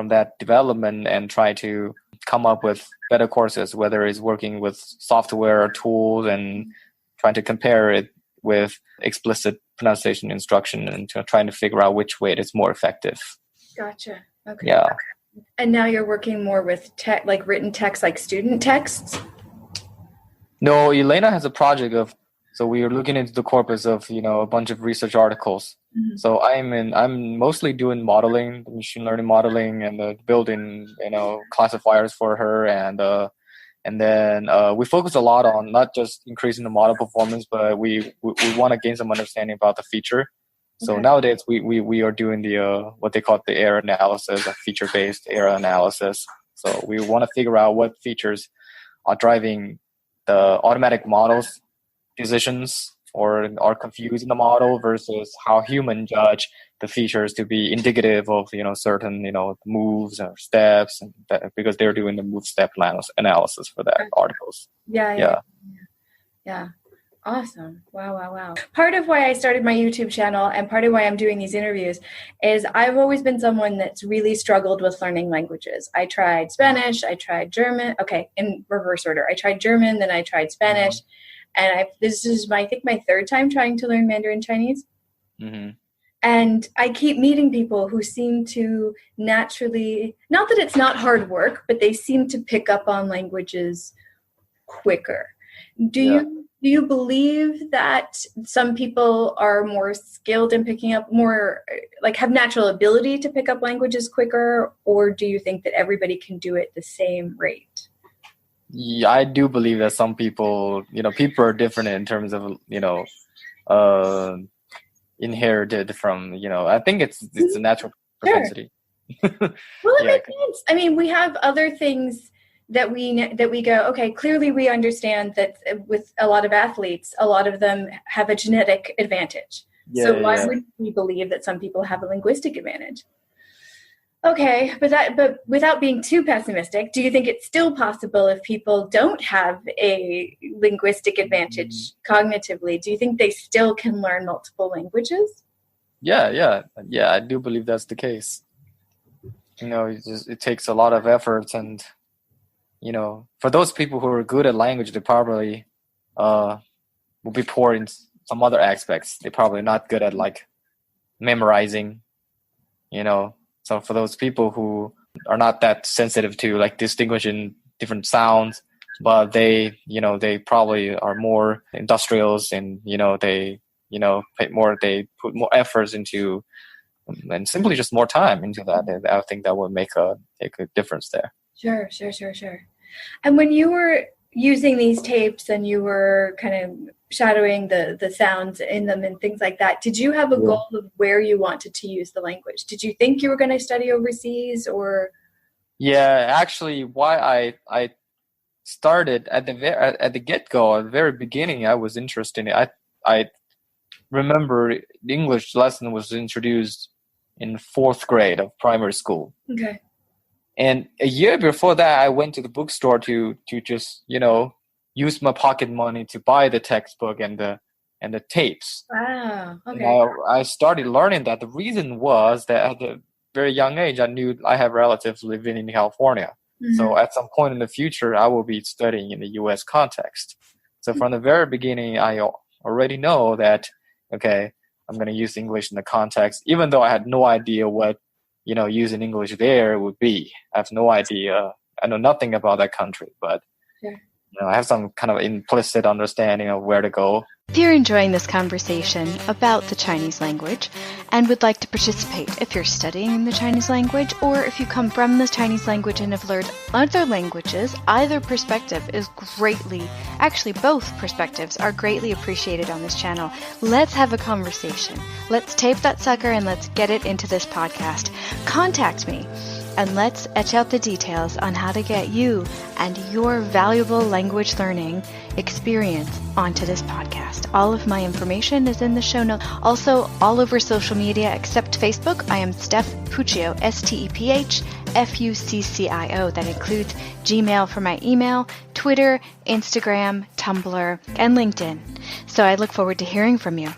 that development and try to come up with better courses, whether it's working with software or tools and trying to compare it with explicit pronunciation instruction and trying to figure out which way it is more effective. Gotcha. Okay. Yeah. And now you're working more with like written text, like student texts? No, Elena has a project so we are looking into the corpus of, a bunch of research articles. So I'm mostly doing modeling, machine learning modeling, and building, classifiers for her. And then we focus a lot on not just increasing the model performance, but we want to gain some understanding about the feature. So nowadays we are doing the what they call the error analysis, a feature-based error analysis. So we want to figure out what features are driving the automatic model's decisions or are confusing the model versus how human judge the features to be indicative of certain moves or steps, and because they're doing the move step analysis for that articles. Yeah. Awesome. Wow. Part of why I started my YouTube channel and part of why I'm doing these interviews is I've always been someone that's really struggled with learning languages. I tried Spanish, I tried German. Okay, in reverse order. I tried German, then I tried Spanish. And this is I think my third time trying to learn Mandarin Chinese. Mm-hmm. And I keep meeting people who seem to naturally, not that it's not hard work, but they seem to pick up on languages quicker. Do you believe that some people are more skilled in picking up more, like have natural ability to pick up languages quicker, or do you think that everybody can do it the same rate? Yeah, I do believe that some people, people are different in terms of, inherited from, I think it's a natural propensity. Well, it makes sense. I mean, we have other things that we go, okay, clearly we understand that with a lot of athletes, a lot of them have a genetic advantage. So why would we believe that some people have a linguistic advantage? Okay, but without being too pessimistic, do you think it's still possible if people don't have a linguistic advantage cognitively? Do you think they still can learn multiple languages? Yeah, I do believe that's the case. It takes a lot of effort, and for those people who are good at language, they probably will be poor in some other aspects. They're probably not good at like memorizing, So for those people who are not that sensitive to like distinguishing different sounds, but they probably are more industrials, and they put more efforts into, and simply just more time into that. And I think that would make a difference there. Sure. And when you were using these tapes and you were kind of shadowing the sounds in them and things like that, did you have a goal of where you wanted to use the language? Did you think you were going to study overseas, or? Yeah, actually, why I started at the get-go, at the very beginning, I was interested in it. I remember the English lesson was introduced in 4th grade of primary school. Okay. And a year before that, I went to the bookstore to just, use my pocket money to buy the textbook and the tapes. Wow. Okay. And I started learning that. The reason was that at a very young age, I knew I have relatives living in California. Mm-hmm. So at some point in the future, I will be studying in the U.S. context. So from the very beginning, I already know that, okay, I'm going to use English in the context, even though I had no idea what using English there would be. I have no idea. I know nothing about that country, but I have some kind of implicit understanding of where to go. If you're enjoying this conversation about the Chinese language and would like to participate, if you're studying the Chinese language or if you come from the Chinese language and have learned other languages, either perspective is both perspectives are greatly appreciated on this channel. Let's have a conversation. Let's tape that sucker and let's get it into this podcast. Contact me. And let's etch out the details on how to get you and your valuable language learning experience onto this podcast. All of my information is in the show notes. Also, all over social media except Facebook, I am Steph Puccio, STEPHFUCCIO. That includes Gmail for my email, Twitter, Instagram, Tumblr, and LinkedIn. So I look forward to hearing from you.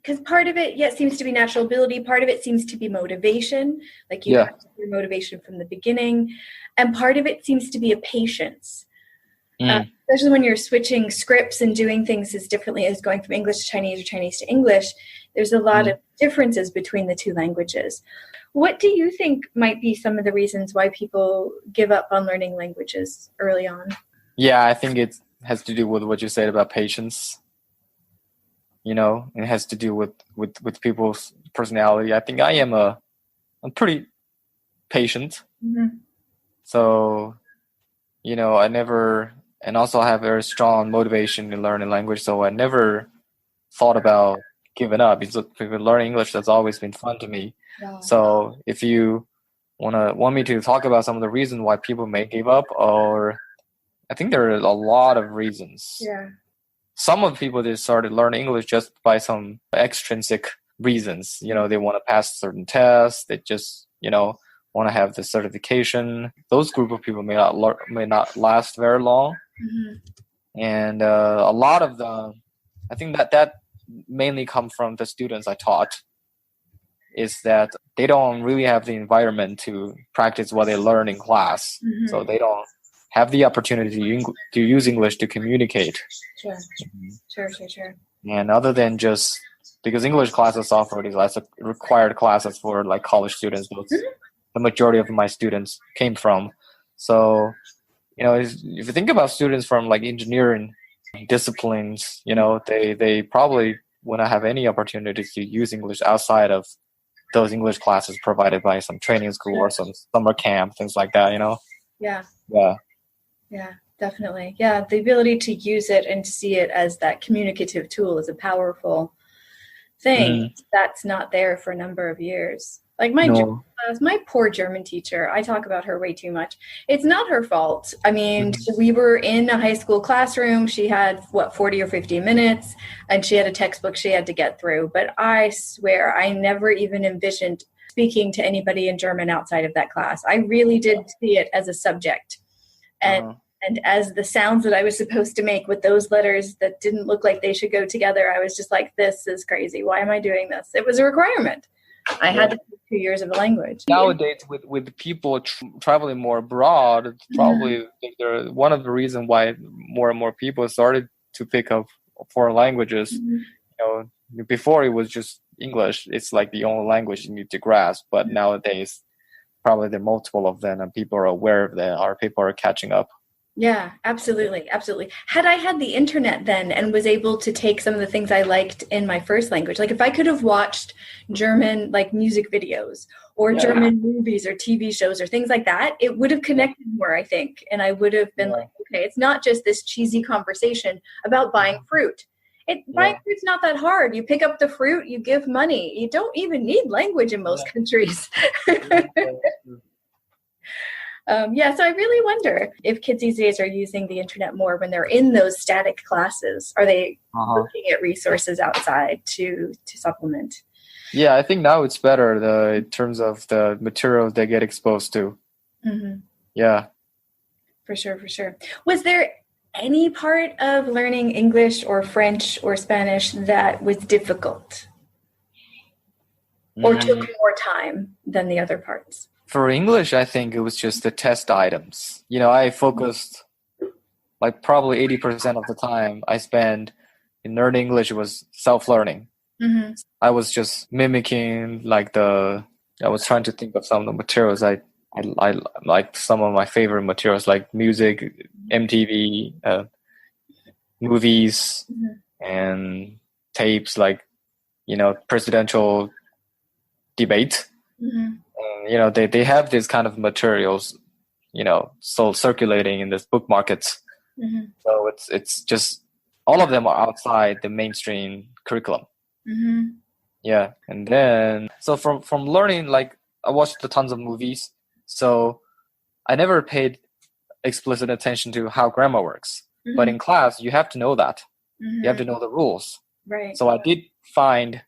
Because part of it, seems to be natural ability. Part of it seems to be motivation. Like you have your motivation from the beginning. And part of it seems to be a patience. Especially when you're switching scripts and doing things as differently as going from English to Chinese or Chinese to English. There's a lot of differences between the two languages. What do you think might be some of the reasons why people give up on learning languages early on? Yeah, I think it has to do with what you said about patience. It has to do with people's personality. I think I'm pretty patient. Mm-hmm. So, I never, and also I have very strong motivation to learn a language. So I never thought about giving up. Because learning English, that's always been fun to me. Yeah. So if you want me to talk about some of the reasons why people may give up, or I think there are a lot of reasons. Yeah. Some of the people that started learning English just by some extrinsic reasons. They want to pass certain tests. They just, want to have the certification. Those group of people may not last very long. Mm-hmm. And a lot of them, I think that mainly come from the students I taught, is that they don't really have the environment to practice what they learn in class. Mhm. So they don't have the opportunity to use English to communicate. Sure. Sure. And other than just because English classes offer these as required classes for like college students, those the majority of my students came from. So, if you think about students from like engineering disciplines, they probably wouldn't have any opportunity to use English outside of those English classes provided by some training school or some summer camp, things like that, Yeah, definitely. Yeah, the ability to use it and see it as that communicative tool is a powerful thing that's not there for a number of years. Like my German class, my poor German teacher, I talk about her way too much. It's not her fault. I mean, we were in a high school classroom. She had 40 or 50 minutes, and she had a textbook she had to get through. But I swear I never even envisioned speaking to anybody in German outside of that class. I really did see it as a subject. And as the sounds that I was supposed to make with those letters that didn't look like they should go together, I was just like, this is crazy. Why am I doing this? It was a requirement. I had to take 2 years of a language. Nowadays, with people traveling more abroad, it's probably one of the reasons why more and more people started to pick up foreign languages. Before it was just English. It's like the only language you need to grasp. But nowadays, probably there are multiple of them, and people are aware of them. Or people are catching up. Yeah, absolutely. Had I had the internet then and was able to take some of the things I liked in my first language, like if I could have watched German like music videos or German movies or TV shows or things like that, it would have connected more, I think. And I would have been like, okay, it's not just this cheesy conversation about buying fruit. Buying fruit's not that hard. You pick up the fruit, you give money. You don't even need language in most countries. So I really wonder if kids these days are using the internet more when they're in those static classes. Are they looking at resources outside to supplement? Yeah, I think now it's better in terms of the materials they get exposed to. Mm-hmm. Yeah. For sure. Was there any part of learning English or French or Spanish that was difficult or took more time than the other parts? For English, I think it was just the test items. I focused like probably 80% of the time I spent in learning English was self-learning. Mm-hmm. I was just mimicking I was trying to think of some of the materials I like, some of my favorite materials like music, MTV, movies, and tapes like, presidential debate. Mm-hmm. They have these kind of materials, so circulating in this book markets. Mm-hmm. So it's just all of them are outside the mainstream curriculum. Mm-hmm. Yeah, and then so from learning, like I watched tons of movies, so I never paid explicit attention to how grammar works. Mm-hmm. But in class, you have to know that. Mm-hmm. You have to know the rules. Right. So I did find,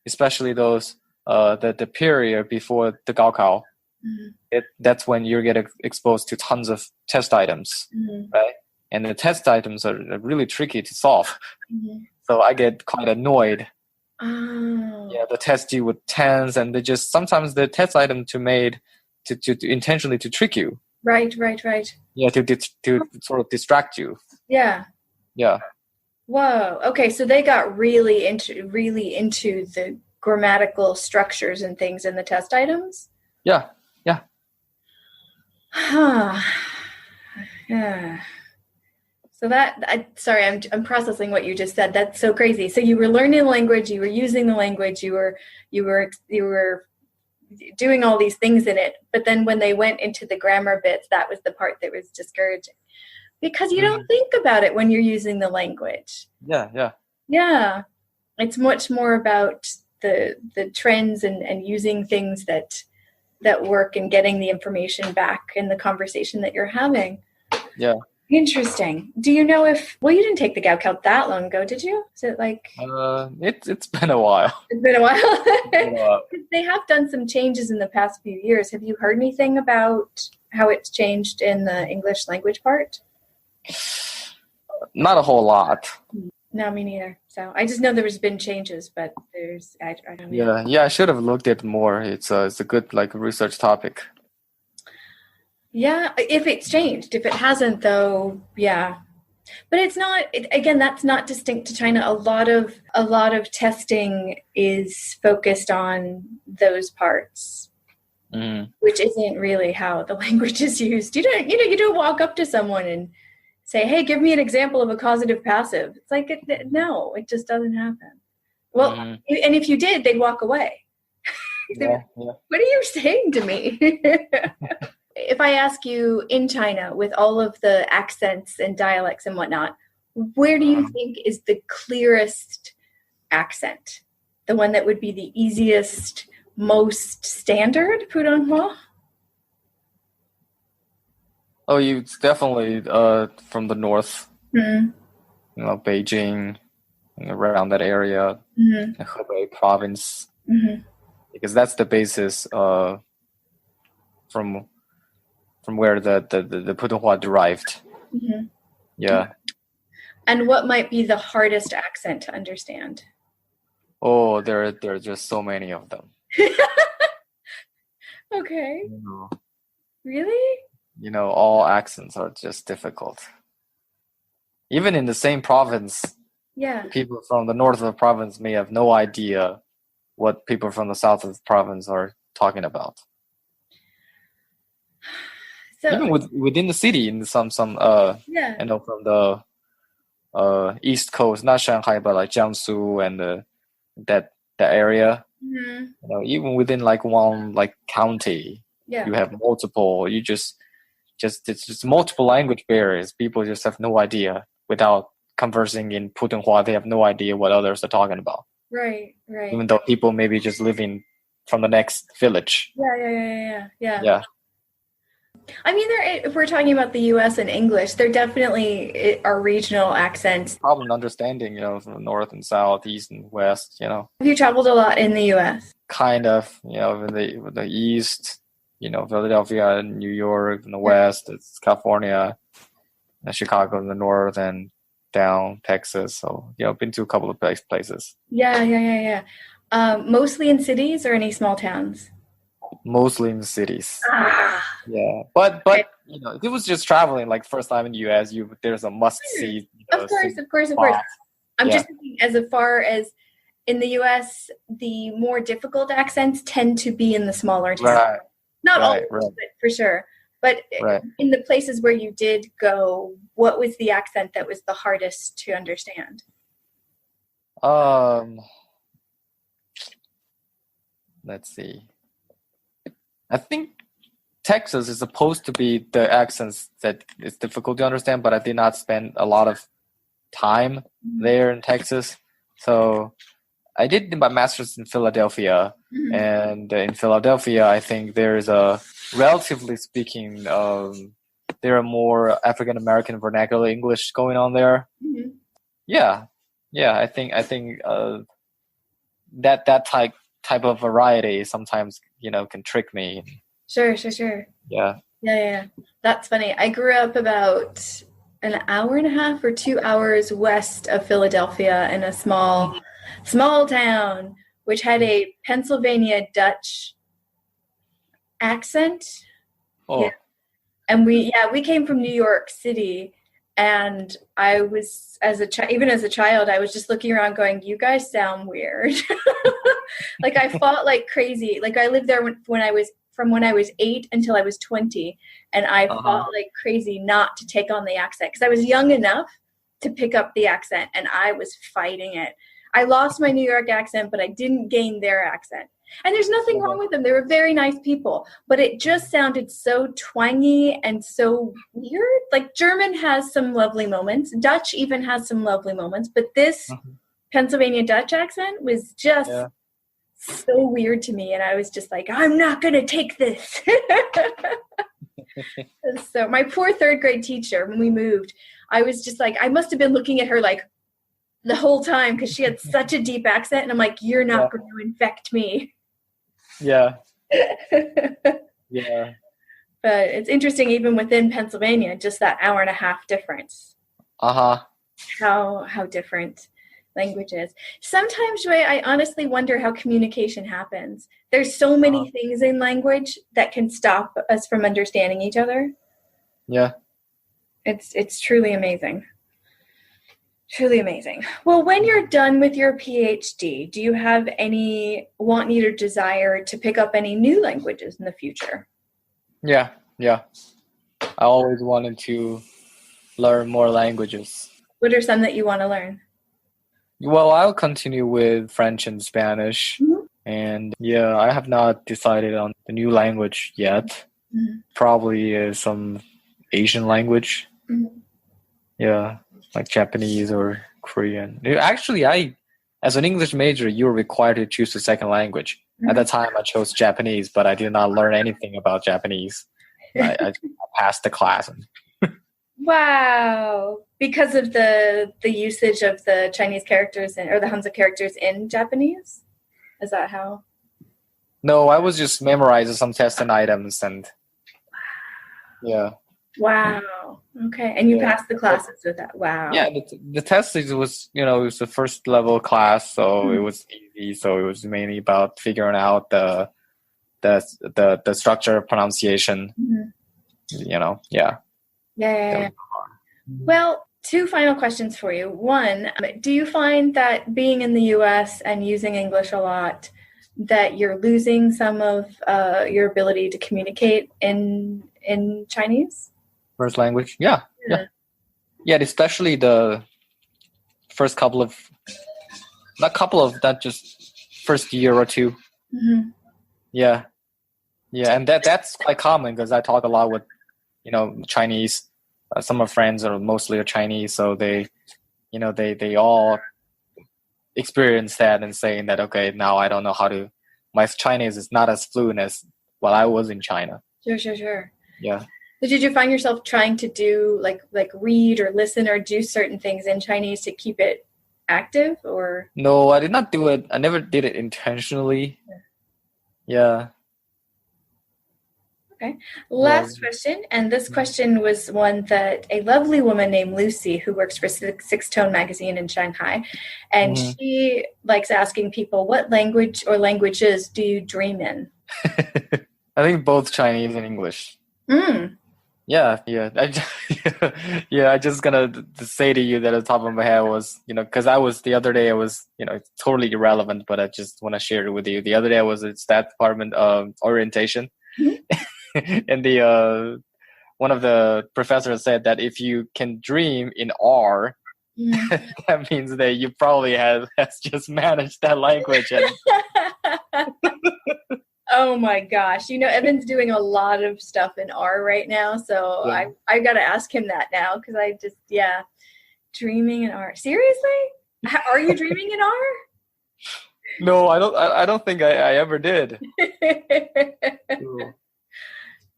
especially those the period before the Gaokao, that's when you get exposed to tons of test items, right? And the test items are really tricky to solve. Mm-hmm. So I get quite annoyed. Oh. Yeah, the test you with tens, and they just sometimes the test item made to intentionally to trick you. Right. Yeah, to sort of distract you. Yeah. Yeah. Whoa. Okay, so they got really into the grammatical structures and things in the test items? Yeah. Huh. Yeah. So I'm processing what you just said. That's so crazy. So you were learning the language, you were using the language, you were doing all these things in it. But then when they went into the grammar bits, that was the part that was discouraging. Because you don't think about it when you're using the language. Yeah. It's much more about the trends and using things that work and getting the information back in the conversation that you're having. Yeah. Interesting. Do you know you didn't take the Gaokao that long ago, did you? Is it like... It's been a while. It's been a while. They have done some changes in the past few years. Have you heard anything about how it's changed in the English language part? Not a whole lot. No, me neither. So I just know there's been changes, but I don't know. Yeah, I should have looked at more. It's a good like research topic. Yeah, if it's changed. If it hasn't, though, yeah. But it's not. Again, that's not distinct to China. A lot of testing is focused on those parts, which isn't really how the language is used. You don't walk up to someone and say, "Hey, give me an example of a causative passive." It's like, no, it just doesn't happen. Well, and if you did, they'd walk away. Yeah. What are you saying to me? If I ask you in China, with all of the accents and dialects and whatnot, where do you think is the clearest accent? The one that would be the easiest, most standard, Putonghua? Oh, it's definitely from the north. Mm-hmm. You know, Beijing, around that area, Hebei province, because that's the basis from where the Putonghua derived. Yeah. And what might be the hardest accent to understand? Oh, there are just so many of them. Okay. You know, Really? all accents are just difficult. Even in the same province, people from the north of the province may have no idea what people from the south of the province are talking about. So, even within the city, in some from the east coast, not Shanghai, but like Jiangsu and that area. Even within like one like county, you have multiple. It's just multiple language barriers. People just have no idea. Without conversing in Putonghua, they have no idea what others are talking about. Right. Even though people maybe just living from the next village. Yeah. I mean, if we're talking about the U.S. and English, there definitely are regional accents. Problem understanding, from the north and south, east and west, Have you traveled a lot in the U.S.? Kind of, in the east, Philadelphia and New York, in the west, it's California, and Chicago in the north, and down Texas. So, been to a couple of places. Yeah. Mostly in cities or any small towns? Mostly in cities. Yeah, but if it was just traveling like first time in the US, there's a must see. Of course. I'm just thinking as far as in the US, the more difficult accents tend to be in the smaller towns. Right. Not always, but for sure. But in the places where you did go, what was the accent that was the hardest to understand? Let's see. I think Texas is supposed to be the accents that it's difficult to understand, but I did not spend a lot of time there in Texas. So I did my master's in Philadelphia, and in Philadelphia, I think there's relatively speaking, there are more African American vernacular English going on there. Yeah. I think that type of variety sometimes can trick me. Sure. Yeah. That's funny. I grew up about an hour and a half or 2 hours west of Philadelphia in a small town which had a Pennsylvania Dutch accent. And we came from New York City, and I was even as a child, I was just looking around going, you guys sound weird. Like I fought like crazy. Like I lived there when I was 8 until I was 20, and I fought like crazy not to take on the accent because I was young enough to pick up the accent, and I was fighting it. I lost my New York accent, but I didn't gain their accent. And there's nothing wrong with them. They were very nice people, but it just sounded so twangy and so weird. Like German has some lovely moments. Dutch even has some lovely moments, but this Pennsylvania Dutch accent was just so weird to me. And I was just like, I'm not going to take this. So my poor third grade teacher, when we moved, I was just like, I must have been looking at her like the whole time because she had such a deep accent. And I'm like, you're not going to infect me. Yeah. But it's interesting, even within Pennsylvania, just that hour and a half difference. how different language is. Sometimes, Ziwei, I honestly wonder how communication happens. There's so many things in language that can stop us from understanding each other. Yeah. It's truly amazing. Truly amazing. Well, when you're done with your PhD, do you have any want, need, or desire to pick up any new languages in the future? Yeah. I always wanted to learn more languages. What are some that you want to learn? Well, I'll continue with French and Spanish. Mm-hmm. And yeah, I have not decided on the new language yet. Mm-hmm. Probably some Asian language. Mm-hmm. Yeah, like Japanese or Korean. Actually, as an English major, you're required to choose a second language. Mm-hmm. At that time, I chose Japanese, but I did not learn anything about Japanese. I passed the class. Wow. Because of the usage of the Chinese characters or the Hanzi characters in Japanese? Is that how? No, I was just memorizing some testing items and yeah. Wow. Okay. And you passed the classes with that. Wow. Yeah, the test was, it was the first level class, so it was easy. So it was mainly about figuring out the structure of pronunciation. Mm-hmm. Yeah. Yeah. Well, two final questions for you. One, do you find that being in the U.S. and using English a lot, that you're losing some of your ability to communicate in Chinese? First language? Yeah, especially the first not just first year or two. Mm-hmm. Yeah, and that's quite common because I talk a lot with, Chinese. Some of my friends are mostly Chinese, so they all experience that and saying that, okay, now I don't know my Chinese is not as fluent as while I was in China. Sure. Yeah. So did you find yourself trying to do like read or listen or do certain things in Chinese to keep it active, or? No, I did not do it. I never did it intentionally. Yeah. Okay. Last question, and this question was one that a lovely woman named Lucy, who works for Six Tone magazine in Shanghai, and she likes asking people, what language or languages do you dream in? I think both Chinese and English. Yeah. I just gonna say to you that at the top of my head was, because the other day I was, it's totally irrelevant, but I just want to share it with you. The other day I was at Stat Department orientation. And one of the professors said that if you can dream in R, that means that you probably has just managed that language. Oh my gosh. Evan's doing a lot of stuff in R right now, so yeah. I got to ask him that now because dreaming in R. Seriously? Are you dreaming in R? No, I don't think I ever did.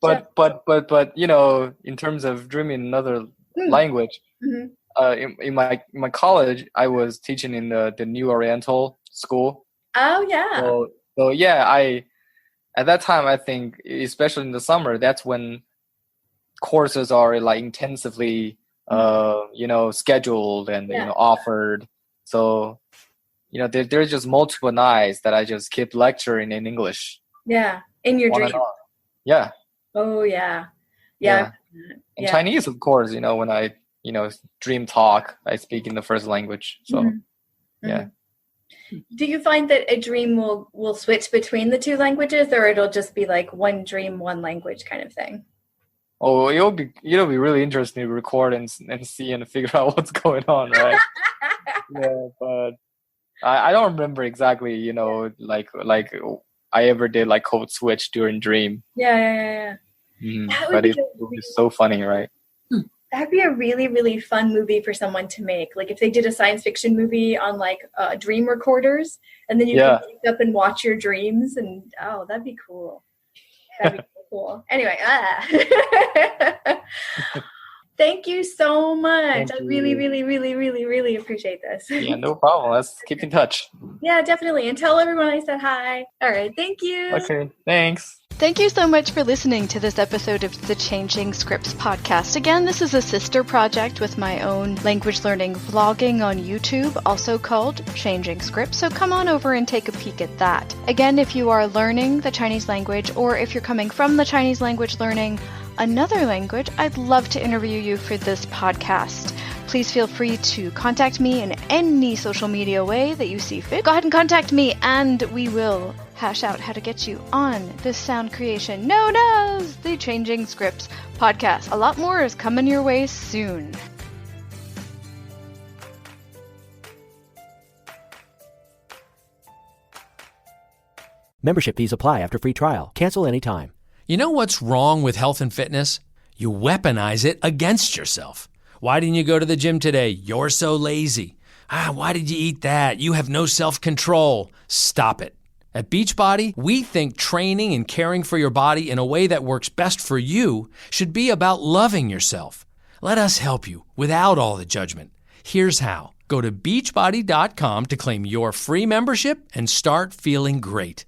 But in terms of dreaming another language, in my college, I was teaching in the New Oriental school. Oh yeah. So yeah, at that time, I think, especially in the summer, that's when courses are like intensively, scheduled and offered. So, there's just multiple nights that I just keep lecturing in English. Yeah, in your dream. Yeah. Oh yeah. And Chinese, of course. When I dream talk, I speak in the first language. So yeah. Do you find that a dream will switch between the two languages, or it'll just be like one dream, one language kind of thing? Oh, it'll be really interesting to record and see and figure out what's going on, right? Yeah, but I don't remember exactly, like I ever did like code switch during dream. Yeah. But it would be so funny, right? That'd be a really, really fun movie for someone to make. Like if they did a science fiction movie on like dream recorders, and then you can wake up and watch your dreams, and that'd be cool. That'd be cool. Anyway, thank you so much. I really, really, really, really, really appreciate this. Yeah, no problem. Let's keep in touch. Yeah, definitely. And tell everyone I said hi. All right. Thank you. Okay. Thanks. Thank you so much for listening to this episode of the Changing Scripts podcast. Again, this is a sister project with my own language learning vlogging on YouTube, also called Changing Scripts, so come on over and take a peek at that. Again, if you are learning the Chinese language, or if you're coming from the Chinese language learning another language, I'd love to interview you for this podcast. Please feel free to contact me in any social media way that you see fit. Go ahead and contact me, and we will hash out how to get you on this sound creation known as the Changing Scripts podcast. A lot more is coming your way soon. Membership fees apply after free trial. Cancel anytime. You know what's wrong with health and fitness? You weaponize it against yourself. Why didn't you go to the gym today? You're so lazy. Why did you eat that? You have no self-control. Stop it. At Beachbody, we think training and caring for your body in a way that works best for you should be about loving yourself. Let us help you without all the judgment. Here's how. Go to beachbody.com to claim your free membership and start feeling great.